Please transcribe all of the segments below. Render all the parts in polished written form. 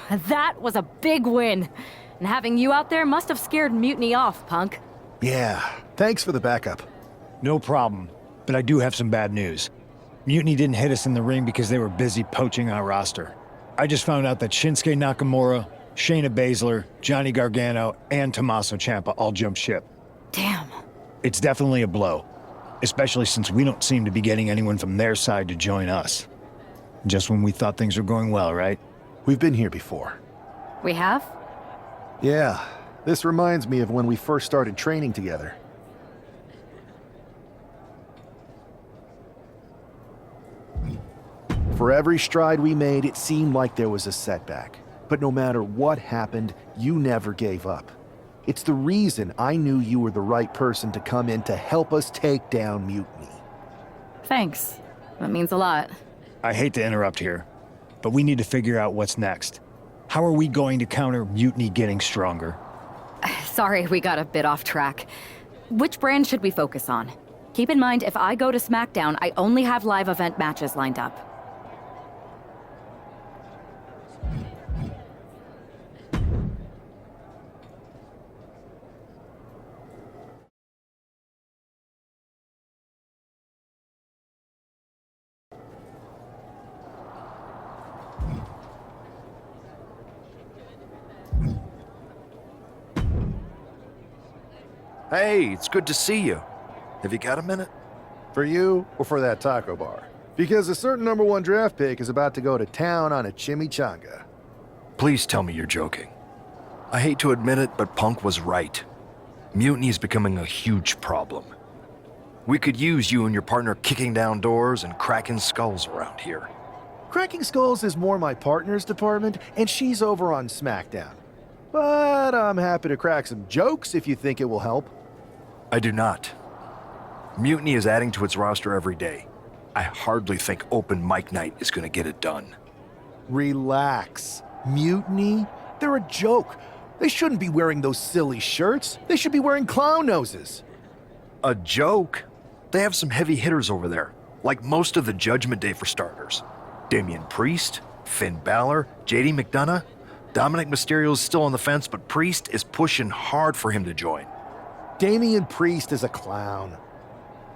That was a big win. And having you out there must have scared Mutiny off, Punk. Yeah, thanks for the backup. No problem, but I do have some bad news. Mutiny didn't hit us in the ring because they were busy poaching our roster. I just found out that Shinsuke Nakamura, Shayna Baszler, Johnny Gargano, and Tommaso Ciampa all jumped ship. Damn. It's definitely a blow, especially since we don't seem to be getting anyone from their side to join us. Just when we thought things were going well, right? We've been here before. We have? Yeah, this reminds me of when we first started training together. For every stride we made, it seemed like there was a setback. But no matter what happened, you never gave up. It's the reason I knew you were the right person to come in to help us take down Mutiny. Thanks. That means a lot. I hate to interrupt here, but we need to figure out what's next. How are we going to counter Mutiny getting stronger? Sorry, we got a bit off track. Which brand should we focus on? Keep in mind, if I go to SmackDown, I only have live event matches lined up. Hey, it's good to see you. Have you got a minute? For you or for that taco bar? Because a certain #1 draft pick is about to go to town on a chimichanga. Please tell me you're joking. I hate to admit it, but Punk was right. Mutiny is becoming a huge problem. We could use you and your partner kicking down doors and cracking skulls around here. Cracking skulls is more my partner's department, and she's over on SmackDown. But I'm happy to crack some jokes if you think it will help. I do not. Mutiny is adding to its roster every day. I hardly think open mic night is going to get it done. Relax. Mutiny? They're a joke. They shouldn't be wearing those silly shirts. They should be wearing clown noses. A joke? They have some heavy hitters over there, like most of the Judgment Day for starters. Damian Priest, Finn Balor, JD McDonough. Dominic Mysterio's still on the fence, but Priest is pushing hard for him to join. Damian Priest is a clown.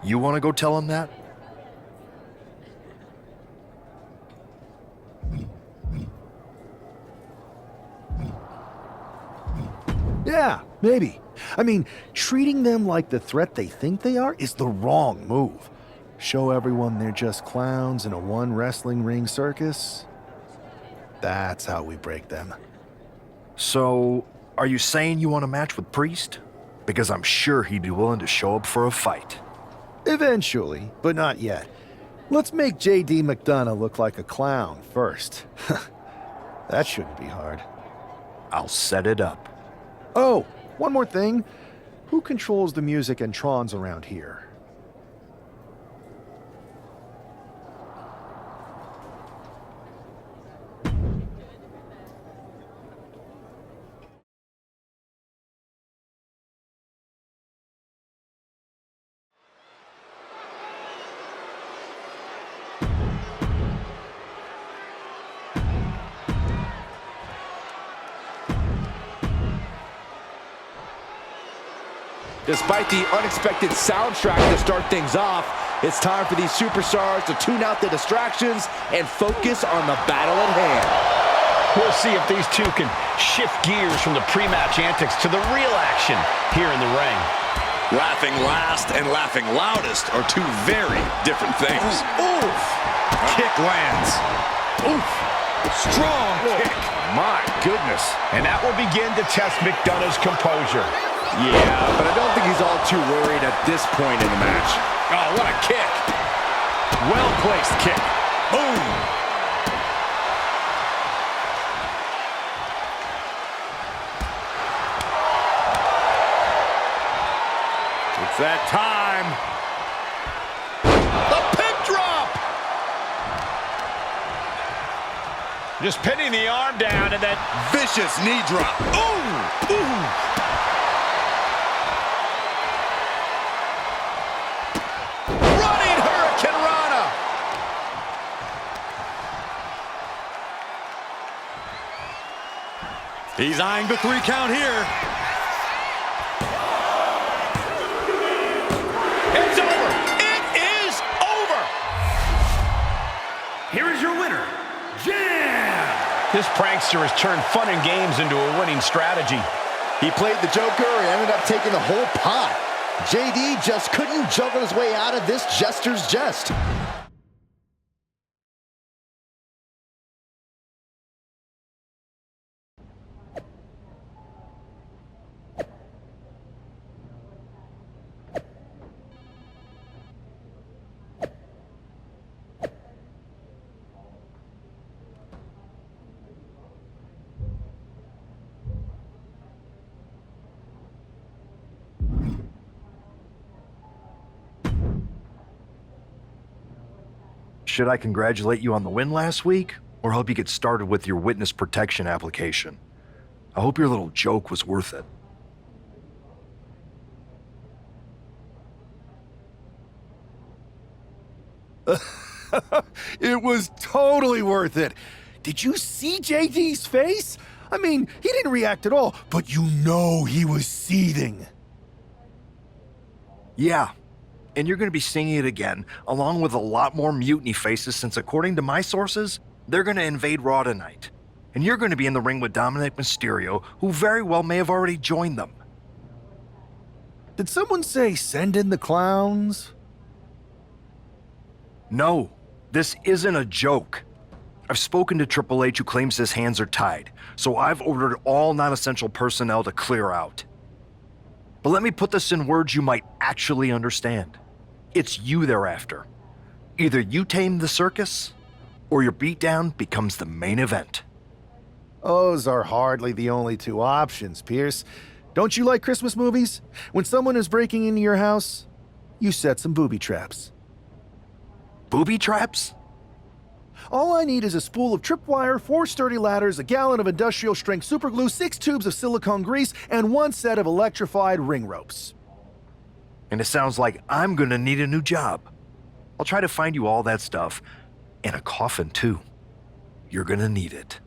You want to go tell him that? Yeah, maybe. I mean, treating them like the threat they think they are is the wrong move. Show everyone they're just clowns in a one wrestling ring circus. That's how we break them. So, are you saying you want a match with Priest? Because I'm sure he'd be willing to show up for a fight. Eventually, but not yet. Let's make JD McDonough look like a clown first. That shouldn't be hard. I'll set it up. Oh, one more thing. Who controls the music and Trons around here? Despite the unexpected soundtrack to start things off, it's time for these superstars to tune out the distractions and focus on the battle at hand. We'll see if these two can shift gears from the pre-match antics to the real action here in the ring. Laughing last and laughing loudest are two very different things. Oof! Kick lands. Oof! Strong kick. My goodness. And that will begin to test McDonough's composure. Yeah, but I don't think he's all too worried at this point in the match. Oh, what a kick. Well-placed kick. Boom. It's that time. The pin drop. Just pinning the arm down and then Vicious knee drop. Ooh. Ooh. He's eyeing the 3 count here. It's over. It is over. Here is your winner, Jam! This prankster has turned fun and games into a winning strategy. He played the Joker and ended up taking the whole pot. JD just couldn't juggle his way out of this jester's jest. Should I congratulate you on the win last week, or help you get started with your witness protection application? I hope your little joke was worth it. It was totally worth it. Did you see JD's face? I mean, he didn't react at all, but you know he was seething. Yeah, and you're going to be seeing it again, along with a lot more mutiny faces, since according to my sources, they're going to invade Raw tonight. And you're going to be in the ring with Dominic Mysterio, who very well may have already joined them. Did someone say send in the clowns? No, this isn't a joke. I've spoken to Triple H, who claims his hands are tied, so I've ordered all non-essential personnel to clear out. But let me put this in words you might actually understand. It's you they're after. Either you tame the circus, or your beatdown becomes the main event. Those are hardly the only two options, Pierce. Don't you like Christmas movies? When someone is breaking into your house, you set some booby traps. Booby traps? All I need is a spool of tripwire, 4 sturdy ladders, a gallon of industrial-strength superglue, 6 tubes of silicone grease, and 1 set of electrified ring ropes. And it sounds like I'm gonna need a new job. I'll try to find you all that stuff, and a coffin too. You're gonna need it.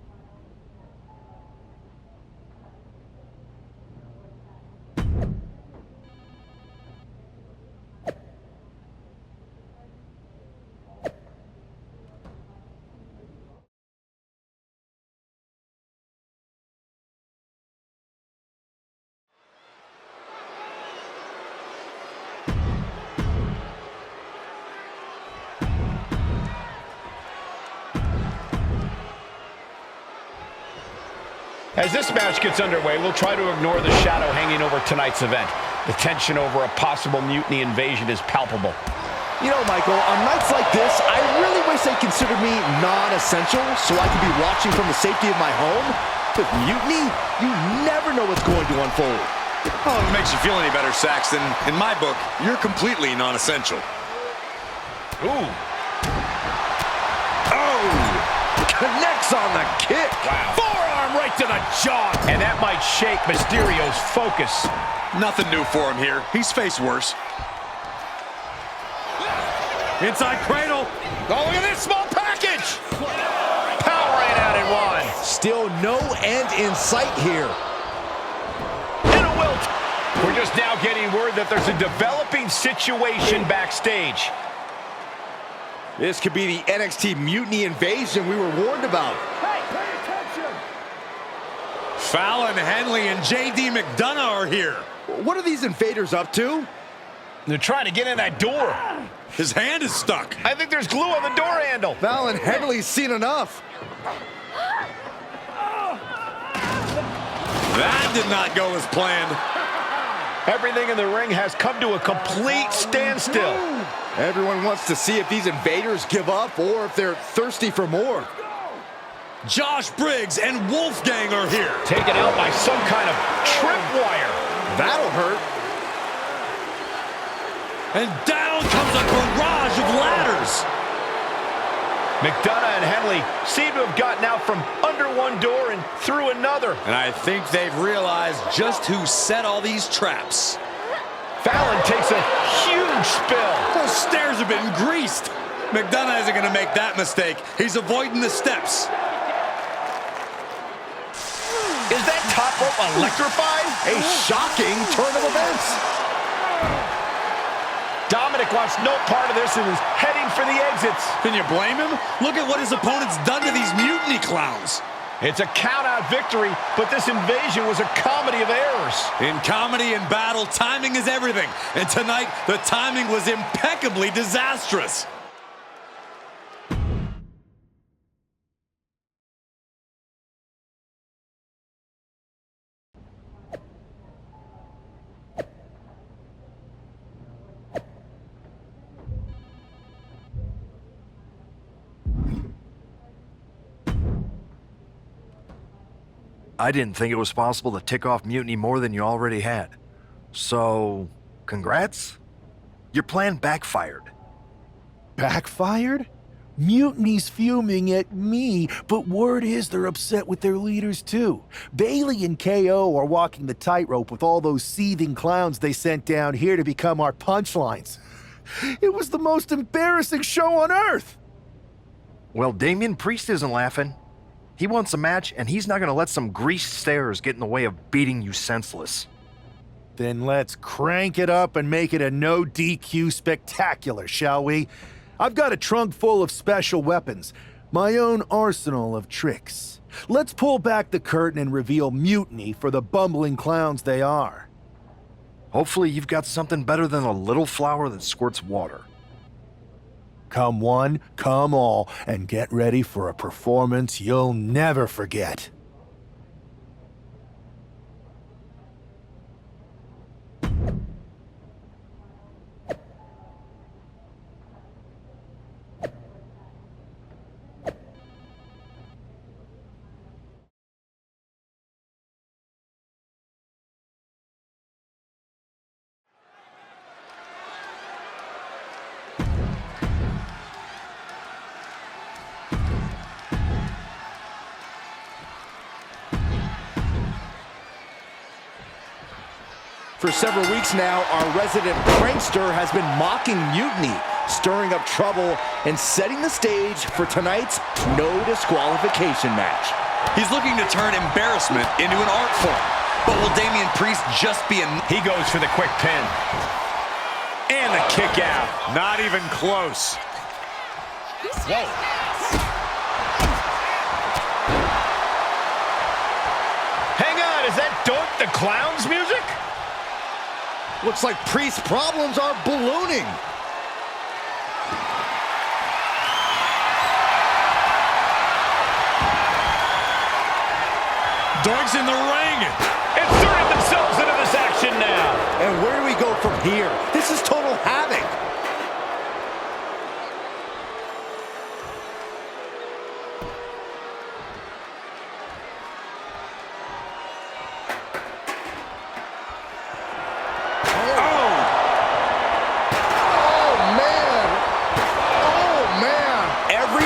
As this match gets underway, we'll try to ignore the shadow hanging over tonight's event. The tension over a possible mutiny invasion is palpable. You know, Michael, on nights like this, I really wish they considered me non-essential so I could be watching from the safety of my home. With mutiny, you never know what's going to unfold. Oh, if it makes you feel any better, Saxton, in my book, you're completely non-essential. Ooh. Oh! Connects on the kick! Wow. Forearm right to the jaw! And that might shake Mysterio's focus. Nothing new for him here. He's faced worse. Inside cradle. Oh, look at this small package! Powering out in one. Still no end in sight here. And a wilt. We're just now getting word that there's a developing situation backstage. This could be the NXT mutiny invasion we were warned about. Hey, pay attention. Fallon Henley and JD McDonough are here. What are these invaders up to? They're trying to get in that door. His hand is stuck. I think there's glue on the door handle. Fallon Henley's seen enough. That did not go as planned. Everything in the ring has come to a complete standstill. Everyone wants to see if these invaders give up or if they're thirsty for more. Josh Briggs and Wolfgang are here. Taken out by some kind of tripwire. That'll hurt. And down comes a barrage of ladders. McDonough and Henley seem to have gotten out from under one door and through another. And I think they've realized just who set all these traps. Fallon takes a huge spill. Those stairs have been greased. McDonough isn't going to make that mistake. He's avoiding the steps. Is that electrified? A shocking turn of events. Dominic wants no part of this and is heading for the exits. Can you blame him? Look at what his opponent's done to these mutiny clowns. It's a count-out victory, but this invasion was a comedy of errors. In comedy and battle, timing is everything. And tonight, the timing was impeccably disastrous. I didn't think it was possible to tick off Mutiny more than you already had. So, congrats? Your plan backfired. Backfired? Mutiny's fuming at me, but word is they're upset with their leaders too. Bailey and KO are walking the tightrope with all those seething clowns they sent down here to become our punchlines. It was the most embarrassing show on earth! Well, Damian Priest isn't laughing. He wants a match, and he's not going to let some greased stairs get in the way of beating you senseless. Then let's crank it up and make it a no DQ spectacular, shall we? I've got a trunk full of special weapons, my own arsenal of tricks. Let's pull back the curtain and reveal Mutiny for the bumbling clowns they are. Hopefully you've got something better than a little flower that squirts water. Come one, come all, and get ready for a performance you'll never forget. For several weeks now, our resident prankster has been mocking Mutiny, stirring up trouble, and setting the stage for tonight's no disqualification match. He's looking to turn embarrassment into an art form. But will Damian Priest just be He goes for the quick pin. And the kick out. Not even close. Whoa. Hang on, is that Dork the Clown's music? Looks like Priest's problems are ballooning. Dork's in the ring. Inserting themselves into this action now. And where do we go from here? This is total havoc.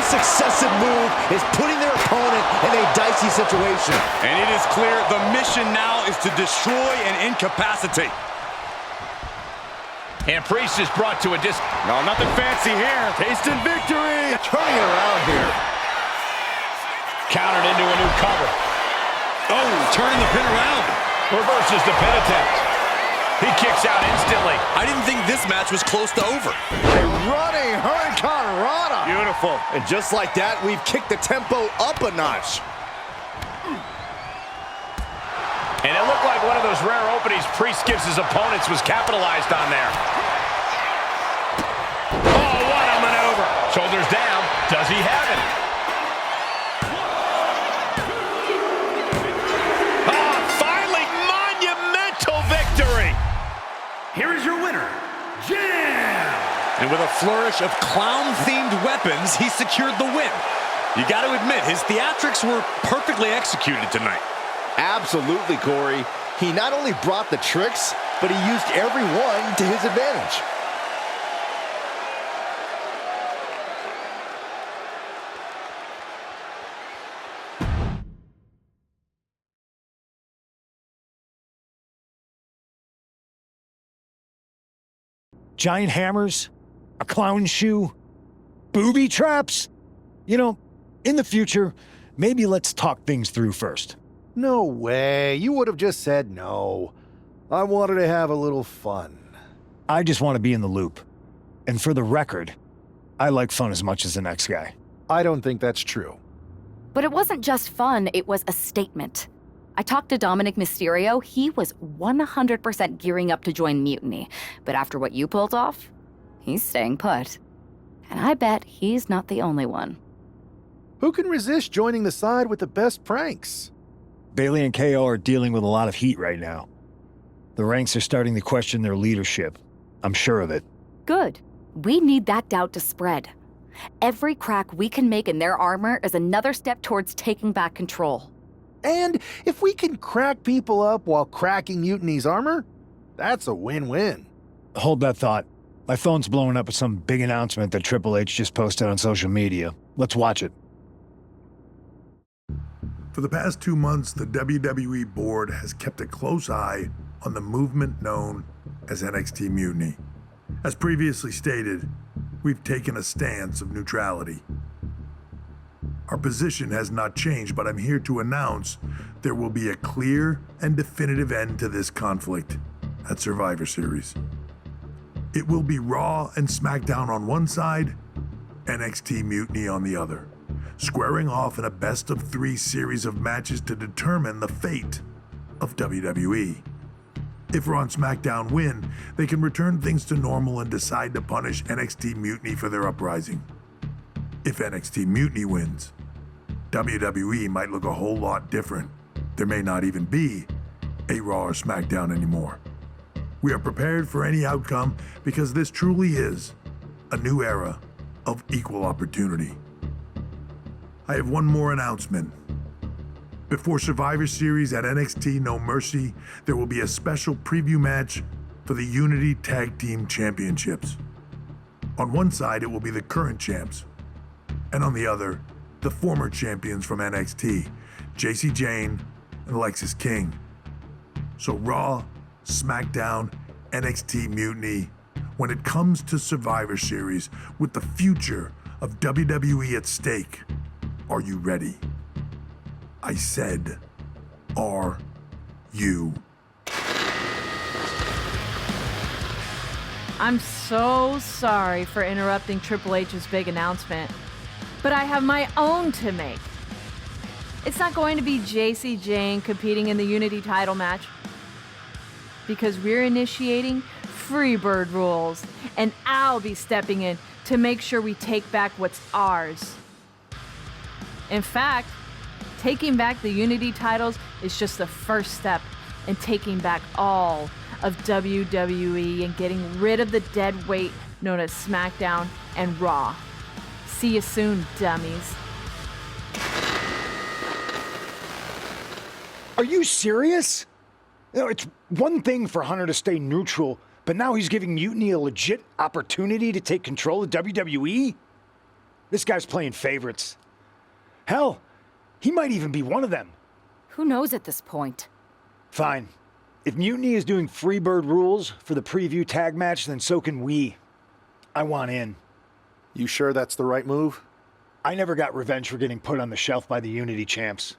Successive move is putting their opponent in a dicey situation. And it is clear the mission now is to destroy and incapacitate. And Priest is brought to a No, nothing fancy here. Tasting victory. Turning it around here. countered into a new cover. Oh, turning the pin around. Reverses the pin attempt. He kicks out instantly. I didn't think this match was close to over. A running Hurricane Rana. Beautiful. And just like that, we've kicked the tempo up a notch. And it looked like one of those rare openings Priest gives his opponents was capitalized on there. Oh, what a maneuver. Shoulders down. Does he have it? Ah, finally, monumental victory. Here is your winner, Jam! And with a flourish of clown-themed weapons, he secured the win. You got to admit, his theatrics were perfectly executed tonight. Absolutely, Corey. He not only brought the tricks, but he used every one to his advantage. Giant hammers, a clown shoe, booby traps. You know, in the future, maybe let's talk things through first. No way. You would have just said no. I wanted to have a little fun. I just want to be in the loop. And for the record, I like fun as much as the next guy. I don't think that's true. But it wasn't just fun, it was a statement. I talked to Dominic Mysterio, he was 100% gearing up to join Mutiny. But after what you pulled off, he's staying put. And I bet he's not the only one. Who can resist joining the side with the best pranks? Bailey and KO are dealing with a lot of heat right now. The ranks are starting to question their leadership. I'm sure of it. Good. We need that doubt to spread. Every crack we can make in their armor is another step towards taking back control. And if we can crack people up while cracking Mutiny's armor, that's a win-win. Hold that thought. My phone's blowing up with some big announcement that Triple H just posted on social media. Let's watch it. For the past 2 months, the WWE board has kept a close eye on the movement known as NXT Mutiny. As previously stated, we've taken a stance of neutrality. Our position has not changed, but I'm here to announce there will be a clear and definitive end to this conflict at Survivor Series. It will be Raw and SmackDown on one side, NXT Mutiny on the other, squaring off in a best-of-3 series of matches to determine the fate of WWE. If Raw and SmackDown win, they can return things to normal and decide to punish NXT Mutiny for their uprising. If NXT Mutiny wins, WWE might look a whole lot different. There may not even be a Raw or SmackDown anymore. We are prepared for any outcome because this truly is a new era of equal opportunity. I have one more announcement. Before Survivor Series at NXT No Mercy, there will be a special preview match for the Unity Tag Team Championships. On one side, it will be the current champs, and on the other, the former champions from NXT, Jacy Jayne and Alexis King. So Raw, SmackDown, NXT Mutiny, when it comes to Survivor Series with the future of WWE at stake, are you ready? I said, are you? I'm so sorry for interrupting Triple H's big announcement, but I have my own to make. It's not going to be Jacy Jayne competing in the Unity title match, because we're initiating Freebird rules, and I'll be stepping in to make sure we take back what's ours. In fact, taking back the Unity titles is just the first step in taking back all of WWE and getting rid of the dead weight known as SmackDown and Raw. See you soon, dummies. Are you serious? You know, it's one thing for Hunter to stay neutral, but now he's giving Mutiny a legit opportunity to take control of WWE? This guy's playing favorites. Hell, he might even be one of them. Who knows at this point? Fine. If Mutiny is doing Freebird rules for the preview tag match, then so can we. I want in. You sure that's the right move? I never got revenge for getting put on the shelf by the Unity champs.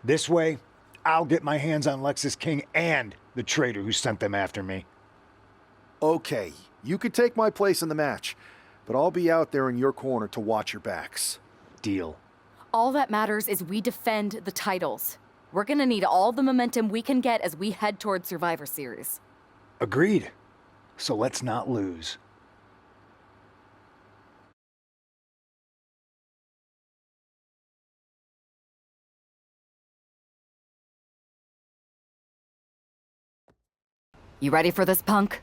This way, I'll get my hands on Alexis King and the traitor who sent them after me. Okay, you could take my place in the match, but I'll be out there in your corner to watch your backs. Deal. All that matters is we defend the titles. We're gonna need all the momentum we can get as we head toward Survivor Series. Agreed. So let's not lose. You ready for this, punk?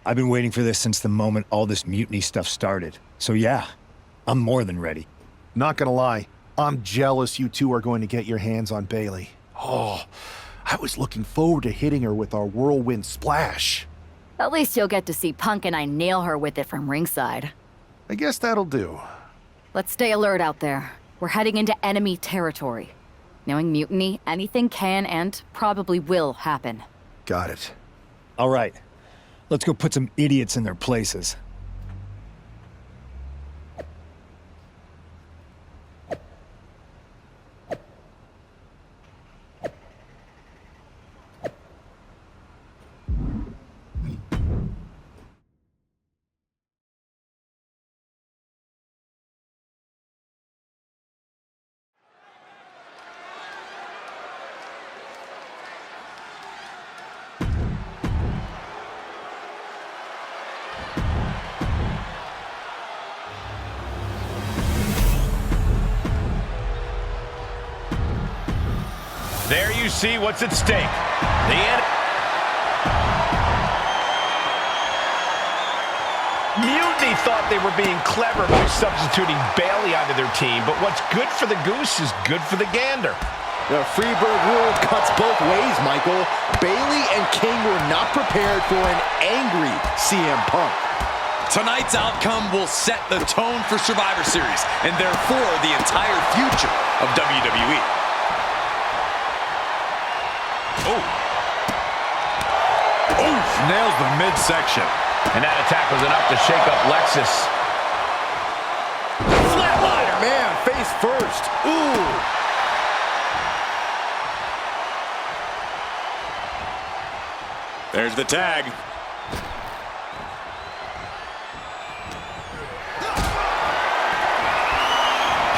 I've been waiting for this since the moment all this Mutiny stuff started. So yeah, I'm more than ready. Not gonna lie, I'm jealous you two are going to get your hands on Bailey. Oh, I was looking forward to hitting her with our whirlwind splash. At least you'll get to see Punk and I nail her with it from ringside. I guess that'll do. Let's stay alert out there. We're heading into enemy territory. Knowing Mutiny, anything can and probably will happen. Got it. All right, let's go put some idiots in their places. you see what's at stake. Mutiny thought they were being clever by substituting Bayley onto their team, but what's good for the goose is good for the gander. The Freebird rule cuts both ways, Michael. Bayley and King were not prepared for an angry CM Punk. Tonight's outcome will set the tone for Survivor Series, and therefore the entire future of WWE. Oh. Oof, nails the midsection. And that attack was enough to shake up Lexus. Flatliner! Man, face first. Ooh! There's the tag.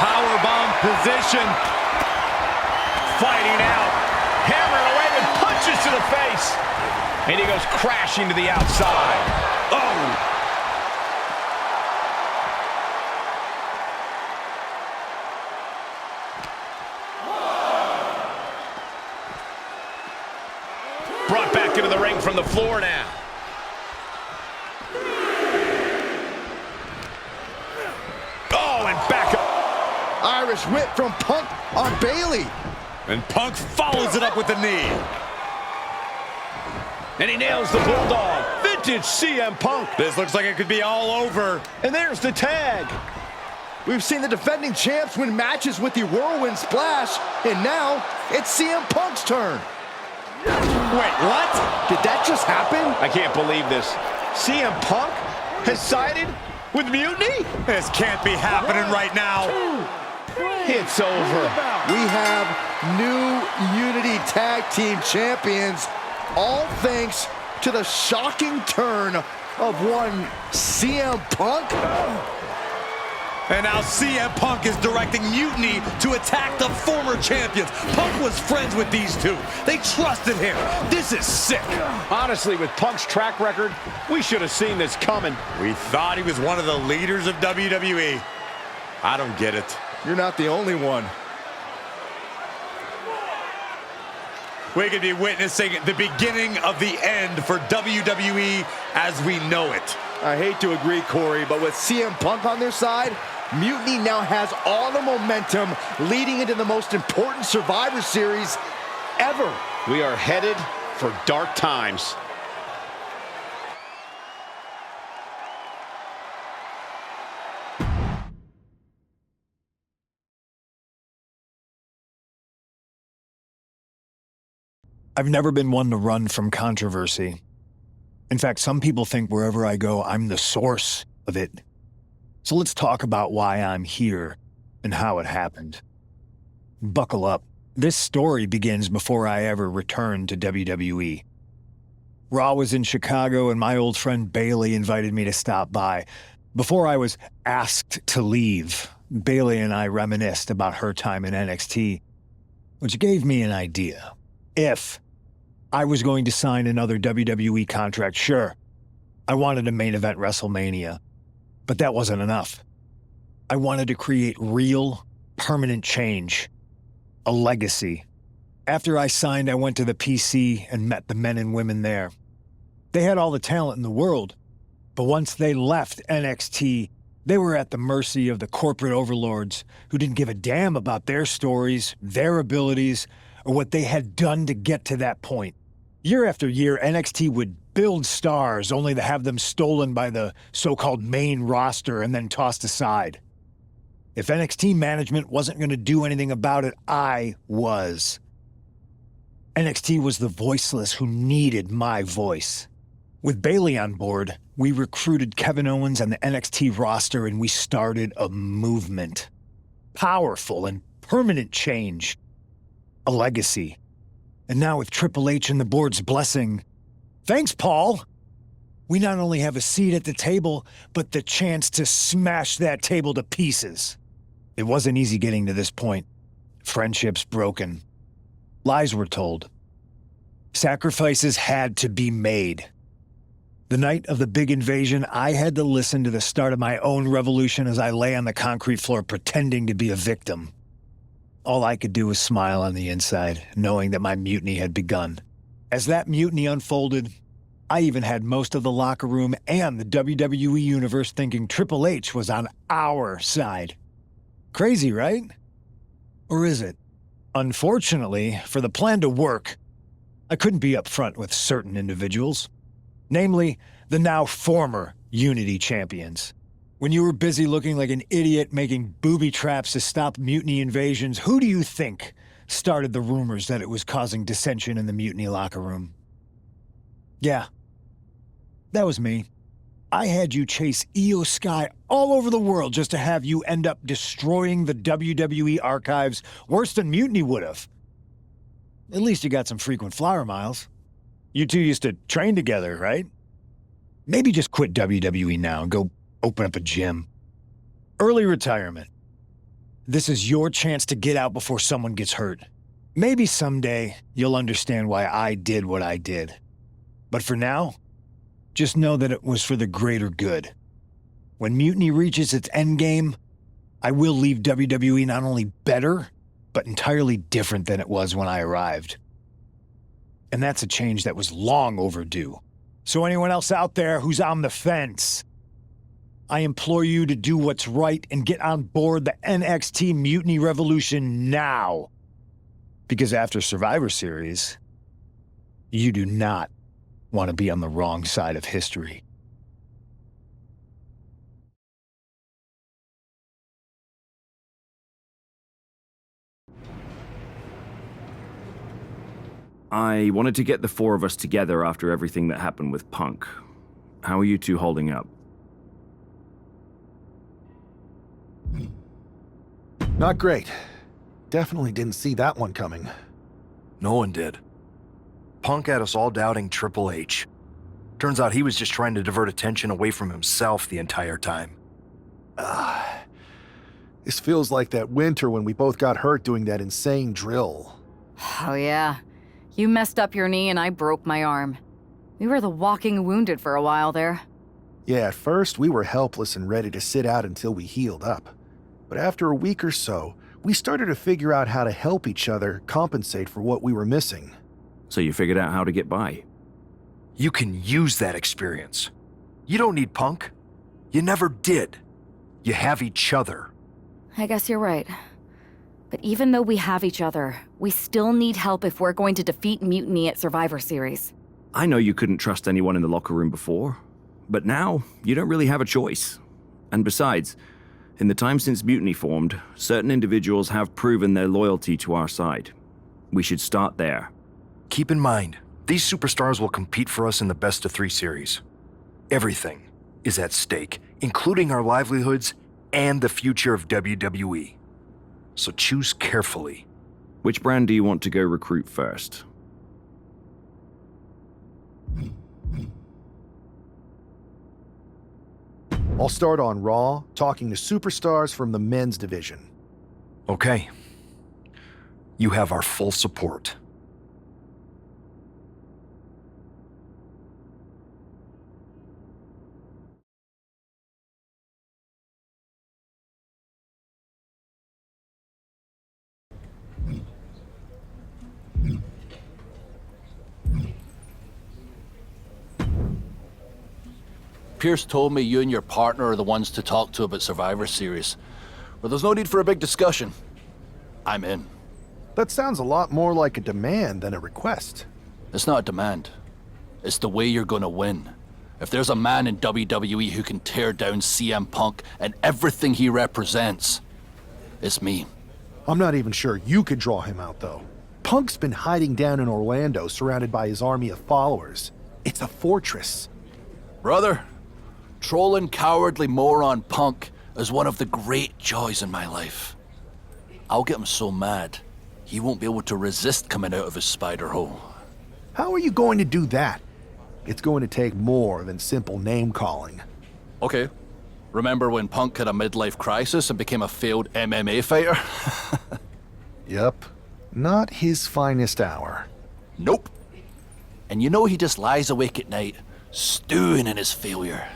Powerbomb position. Fighting out. Hammering away with punches to the face. And he goes crashing to the outside. Oh! Brought back into the ring from the floor now. Oh, and back up. Irish whip from Punk on Bayley. And Punk follows it up with the knee. And he nails the Bulldog. Vintage CM Punk. This looks like it could be all over. And there's the tag. We've seen the defending champs win matches with the Whirlwind Splash, and now it's CM Punk's turn. Wait, what? Did that just happen? I can't believe this. CM Punk has sided with Mutiny? This can't be happening right now. It's over. We have new Unity Tag Team Champions, all thanks to the shocking turn of one CM Punk. And now CM Punk is directing Mutiny to attack the former champions. Punk was friends with these two. They trusted him. This is sick. Honestly, with Punk's track record, we should have seen this coming. We thought he was one of the leaders of WWE. I don't get it. You're not the only one. We could be witnessing the beginning of the end for WWE as we know it. I hate to agree, Corey, but with CM Punk on their side, Mutiny now has all the momentum leading into the most important Survivor Series ever. We are headed for dark times. I've never been one to run from controversy. In fact, some people think wherever I go, I'm the source of it. So let's talk about why I'm here and how it happened. Buckle up. This story begins before I ever returned to WWE. Raw was in Chicago and my old friend Bayley invited me to stop by. Before I was asked to leave, Bayley and I reminisced about her time in NXT, which gave me an idea. If I was going to sign another WWE contract, sure, I wanted a main event WrestleMania, but that wasn't enough. I wanted to create real, permanent change, a legacy. After I signed, I went to the PC and met the men and women there. They had all the talent in the world, but once they left NXT, they were at the mercy of the corporate overlords who didn't give a damn about their stories, their abilities, or what they had done to get to that point. Year after year, NXT would build stars only to have them stolen by the so-called main roster and then tossed aside. If NXT management wasn't going to do anything about it, I was. NXT was the voiceless who needed my voice. With Bayley on board, we recruited Kevin Owens and the NXT roster and we started a movement. Powerful and permanent change. A legacy. And now with Triple H and the board's blessing, thanks, Paul! We not only have a seat at the table, but the chance to smash that table to pieces. It wasn't easy getting to this point. Friendships broken. Lies were told. Sacrifices had to be made. The night of the big invasion, I had to listen to the start of my own revolution as I lay on the concrete floor pretending to be a victim. All I could do was smile on the inside, knowing that my mutiny had begun. As that mutiny unfolded, I even had most of the locker room and the WWE Universe thinking Triple H was on our side. Crazy, right? Or is it? Unfortunately, for the plan to work, I couldn't be upfront with certain individuals. Namely, the now former Unity champions. When you were busy looking like an idiot making booby traps to stop mutiny invasions, who do you think started the rumors that it was causing dissension in the mutiny locker room? Yeah, that was me. I had you chase Io Sky all over the world just to have you end up destroying the WWE archives worse than Mutiny would have. At least you got some frequent flower miles. You two used to train together, right? Maybe just quit WWE now and go open up a gym. Early retirement. This is your chance to get out before someone gets hurt. Maybe someday you'll understand why I did what I did. But for now, just know that it was for the greater good. When Mutiny reaches its endgame, I will leave WWE not only better, but entirely different than it was when I arrived. And that's a change that was long overdue. So anyone else out there who's on the fence, I implore you to do what's right and get on board the NXT Mutiny Revolution now. Because after Survivor Series, you do not want to be on the wrong side of history. I wanted to get the four of us together after everything that happened with Punk. How are you two holding up? Not great. Definitely didn't see that one coming. No one did. Punk had us all doubting Triple H. Turns out he was just trying to divert attention away from himself the entire time. This feels like that winter when we both got hurt doing that insane drill. Oh yeah. You messed up your knee and I broke my arm. We were the walking wounded for a while there. Yeah, at first we were helpless and ready to sit out until we healed up. But after a week or so, we started to figure out how to help each other compensate for what we were missing. So you figured out how to get by? You can use that experience. You don't need Punk. You never did. You have each other. I guess you're right. But even though we have each other, we still need help if we're going to defeat Mutiny at Survivor Series. I know you couldn't trust anyone in the locker room before, but now you don't really have a choice. And besides, in the time since Mutiny formed, certain individuals have proven their loyalty to our side. We should start there. Keep in mind, these superstars will compete for us in the best-of-3 series. Everything is at stake, including our livelihoods and the future of WWE. So choose carefully. Which brand do you want to go recruit first? I'll start on Raw, talking to superstars from the men's division. Okay. You have our full support. Pierce told me you and your partner are the ones to talk to about Survivor Series. Well, there's no need for a big discussion. I'm in. That sounds a lot more like a demand than a request. It's not a demand. It's the way you're gonna win. If there's a man in WWE who can tear down CM Punk and everything he represents, it's me. I'm not even sure you could draw him out, though. Punk's been hiding down in Orlando, surrounded by his army of followers. It's a fortress. Brother, trolling cowardly moron Punk is one of the great joys in my life. I'll get him so mad, he won't be able to resist coming out of his spider hole. How are you going to do that? It's going to take more than simple name-calling. Okay. Remember when Punk had a midlife crisis and became a failed MMA fighter? Yep. Not his finest hour. Nope. And you know he just lies awake at night, stewing in his failure.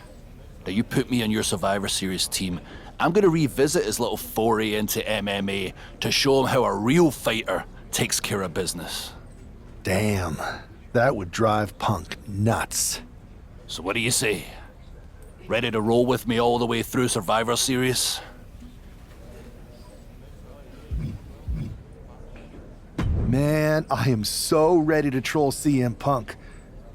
Now you put me on your Survivor Series team, I'm going to revisit his little foray into MMA to show him how a real fighter takes care of business. Damn, that would drive Punk nuts. So what do you say? Ready to roll with me all the way through Survivor Series? Man, I am so ready to troll CM Punk.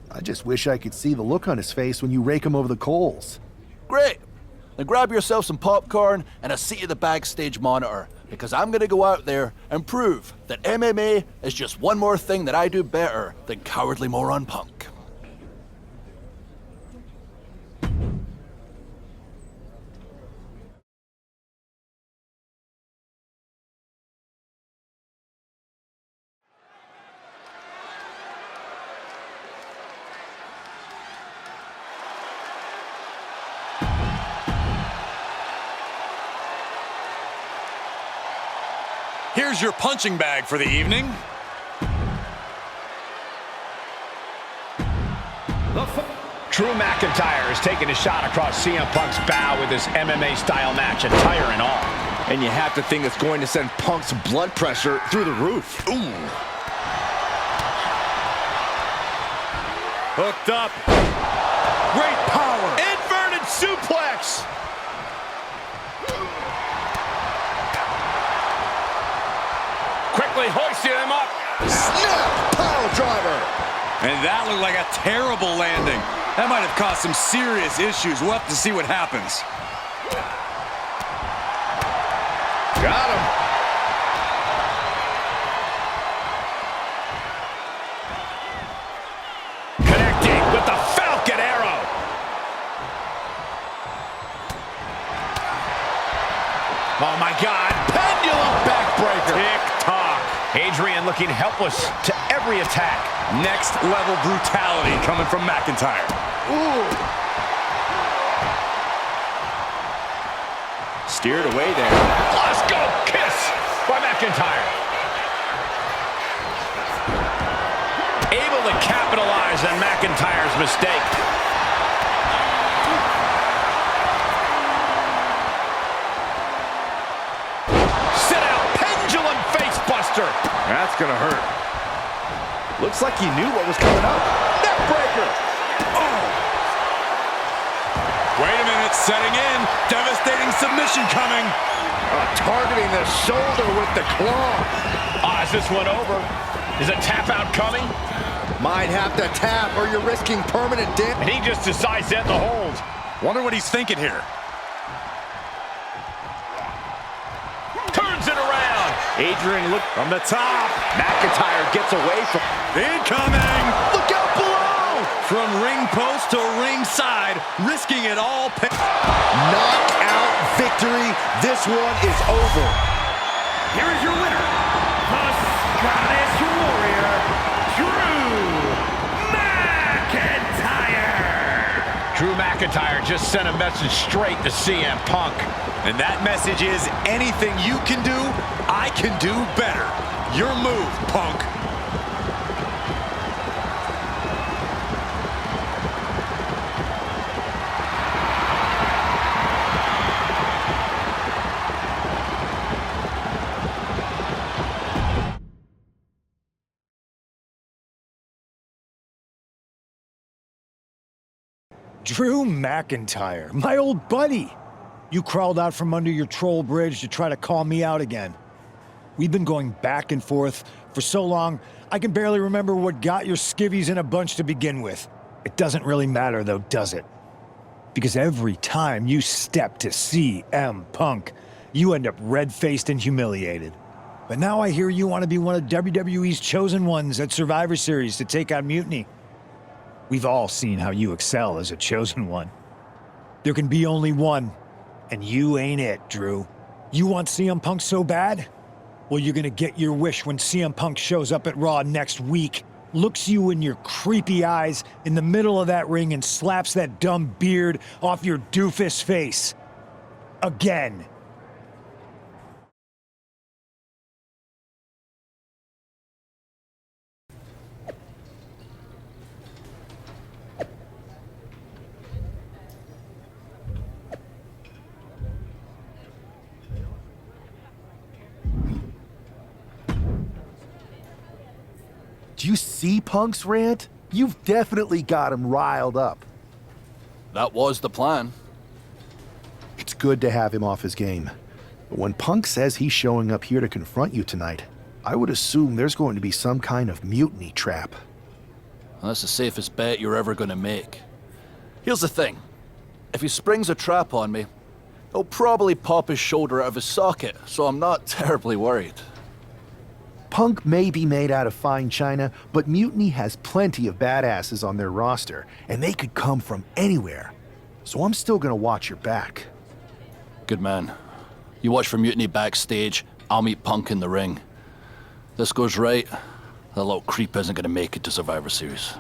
I just wish I could see the look on his face when you rake him over the coals. Great! Then grab yourself some popcorn and a seat at the backstage monitor, because I'm gonna go out there and prove that MMA is just one more thing that I do better than cowardly moron Punk. Here's your punching bag for the evening. Drew McIntyre is taking a shot across CM Punk's bow with his MMA-style match, attire and all. And you have to think it's going to send Punk's blood pressure through the roof. Ooh. Hooked up. Great power. Inverted suplex. Quickly hoisting him up. Snap power driver. And that looked like a terrible landing. That might have caused some serious issues. We'll have to see what happens. Got him. Connecting with the Falcon Arrow. Oh my God. Pendulum backbreaker. Tick-tock. Adrian looking helpless to every attack. Next level brutality coming from McIntyre. Ooh. Steered away there. Let's go kiss by McIntyre. Able to capitalize on McIntyre's mistake. Sit out pendulum face buster. That's gonna hurt. Looks like he knew what was coming up. Neckbreaker. Oh! Wait a minute, setting in. Devastating submission coming. Targeting the shoulder with the claw. Is this one over? Is a tap out coming? Might have to tap or you're risking permanent damage. And he just decides to end the hold. Wonder what he's thinking here. Turns it around. Adrian look From the top. McIntyre gets away from. Incoming. Look out below. From ring post to ringside, risking it all. Knockout victory. This one is over. Here is your winner, the Scottish Warrior, Drew McIntyre. Drew McIntyre just sent a message straight to CM Punk. And that message is, anything you can do, I can do better. Your move, Punk. Drew McIntyre, my old buddy. You crawled out from under your troll bridge to try to call me out again. We've been going back and forth for so long, I can barely remember what got your skivvies in a bunch to begin with. It doesn't really matter though, does it? Because every time you step to CM Punk, you end up red-faced and humiliated. But now I hear you want to be one of WWE's chosen ones at Survivor Series to take on Mutiny. We've all seen how you excel as a chosen one. There can be only one, and you ain't it, Drew. You want CM Punk so bad? Well, you're gonna get your wish when CM Punk shows up at Raw next week, looks you in your creepy eyes in the middle of that ring and slaps that dumb beard off your doofus face. Again. you see Punk's rant? You've definitely got him riled up. That was the plan. It's good to have him off his game. But when Punk says he's showing up here to confront you tonight, I would assume there's going to be some kind of mutiny trap. That's the safest bet you're ever gonna make. Here's the thing. If he springs a trap on me, he'll probably pop his shoulder out of his socket, so I'm not terribly worried. Punk may be made out of fine china, but Mutiny has plenty of badasses on their roster, and they could come from anywhere. So I'm still gonna watch your back. Good man. You watch for Mutiny backstage, I'll meet Punk in the ring. This goes right, that little creep isn't gonna make it to Survivor Series.